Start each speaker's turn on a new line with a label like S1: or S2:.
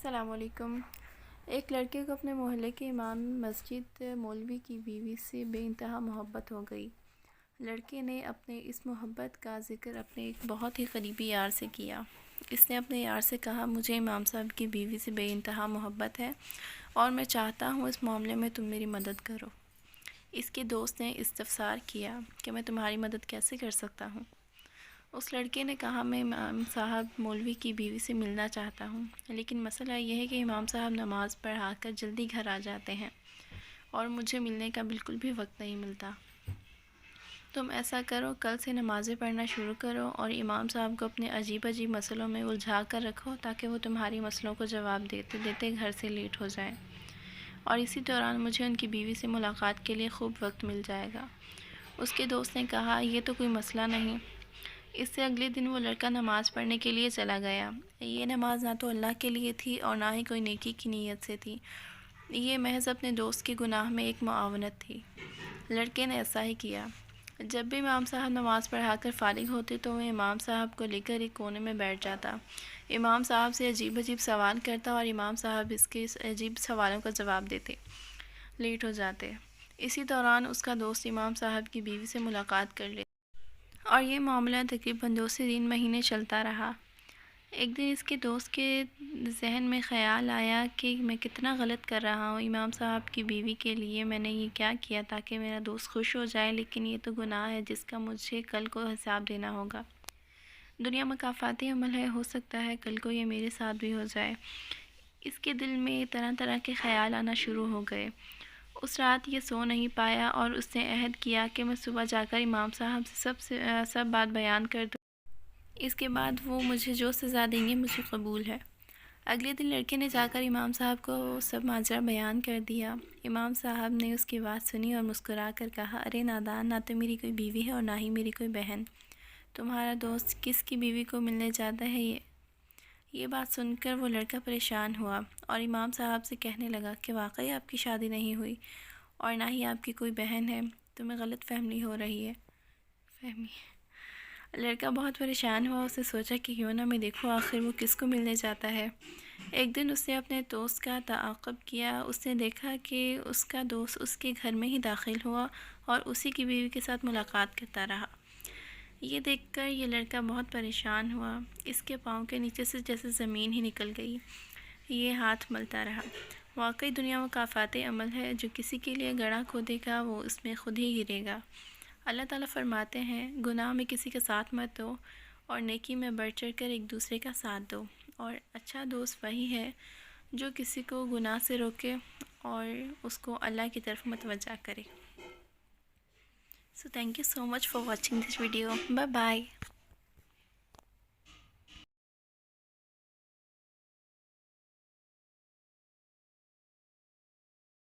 S1: السلام علیکم۔ ایک لڑکے کو اپنے محلے کے امام مسجد مولوی کی بیوی سے بے انتہا محبت ہو گئی۔ لڑکے نے اپنے اس محبت کا ذکر اپنے ایک بہت ہی قریبی یار سے کیا۔ اس نے اپنے یار سے کہا، مجھے امام صاحب کی بیوی سے بے انتہا محبت ہے اور میں چاہتا ہوں اس معاملے میں تم میری مدد کرو۔ اس کے دوست نے استفسار کیا کہ میں تمہاری مدد کیسے کر سکتا ہوں؟ اس لڑکے نے کہا، میں امام صاحب مولوی کی بیوی سے ملنا چاہتا ہوں، لیکن مسئلہ یہ ہے کہ امام صاحب نماز پڑھا کر جلدی گھر آ جاتے ہیں اور مجھے ملنے کا بالکل بھی وقت نہیں ملتا۔ تم ایسا کرو، کل سے نمازیں پڑھنا شروع کرو اور امام صاحب کو اپنے عجیب مسئلوں میں الجھا کر رکھو تاکہ وہ تمہاری مسئلوں کو جواب دیتے دیتے گھر سے لیٹ ہو جائیں، اور اسی دوران مجھے ان کی بیوی سے ملاقات کے لیے خوب وقت مل جائے گا۔ اس کے دوست نے کہا، یہ تو کوئی مسئلہ نہیں۔ اس سے اگلے دن وہ لڑکا نماز پڑھنے کے لیے چلا گیا۔ یہ نماز نہ تو اللہ کے لیے تھی اور نہ ہی کوئی نیکی کی نیت سے تھی، یہ محض اپنے دوست کے گناہ میں ایک معاونت تھی۔ لڑکے نے ایسا ہی کیا۔ جب بھی امام صاحب نماز پڑھا کر فارغ ہوتے تو وہ امام صاحب کو لے کر ایک کونے میں بیٹھ جاتا، امام صاحب سے عجیب سوال کرتا اور امام صاحب اس کے عجیب سوالوں کا جواب دیتے، لیٹ ہو جاتے۔ اسی دوران اس کا دوست امام صاحب کی بیوی سے ملاقات کر لیتا اور یہ معاملہ تقریباً 2 سے 3 مہینے چلتا رہا۔ ایک دن اس کے دوست کے ذہن میں خیال آیا کہ میں کتنا غلط کر رہا ہوں، امام صاحب کی بیوی کے لیے میں نے یہ کیا کیا تاکہ میرا دوست خوش ہو جائے، لیکن یہ تو گناہ ہے جس کا مجھے کل کو حساب دینا ہوگا۔ دنیا مکافاتی عمل ہے، ہو سکتا ہے کل کو یہ میرے ساتھ بھی ہو جائے۔ اس کے دل میں طرح طرح کے خیال آنا شروع ہو گئے۔ اس رات یہ سو نہیں پایا اور اس نے عہد کیا کہ میں صبح جا کر امام صاحب سے سب بات بیان کر دوں، اس کے بعد وہ مجھے جو سزا دیں گے مجھے قبول ہے۔ اگلے دن لڑکے نے جا کر امام صاحب کو سب ماجرا بیان کر دیا۔ امام صاحب نے اس کی بات سنی اور مسکرا کر کہا، ارے نادان، نہ تو میری کوئی بیوی ہے اور نہ ہی میری کوئی بہن، تمہارا دوست کس کی بیوی کو ملنے جاتا ہے؟ یہ بات سن کر وہ لڑکا پریشان ہوا اور امام صاحب سے کہنے لگا کہ واقعی آپ کی شادی نہیں ہوئی اور نہ ہی آپ کی کوئی بہن ہے، تمہیں غلط فہمی ہو رہی ہے۔ لڑکا بہت پریشان ہوا، اس نے سوچا کہ کیوں نہ میں دیکھوں آخر وہ کس کو ملنے جاتا ہے۔ ایک دن اس نے اپنے دوست کا تعاقب کیا، اس نے دیکھا کہ اس کا دوست اس کے گھر میں ہی داخل ہوا اور اسی کی بیوی کے ساتھ ملاقات کرتا رہا۔ یہ دیکھ کر یہ لڑکا بہت پریشان ہوا، اس کے پاؤں کے نیچے سے جیسے زمین ہی نکل گئی۔ یہ ہاتھ ملتا رہا۔ واقعی دنیا مکافات عمل ہے، جو کسی کے لیے گڑھا کھودے گا وہ اس میں خود ہی گرے گا۔ اللہ تعالیٰ فرماتے ہیں، گناہ میں کسی کا ساتھ مت دو اور نیکی میں بڑھ چڑھ کر ایک دوسرے کا ساتھ دو، اور اچھا دوست وہی ہے جو کسی کو گناہ سے روکے اور اس کو اللہ کی طرف متوجہ کرے۔ So thank you so much for watching this video. Bye bye.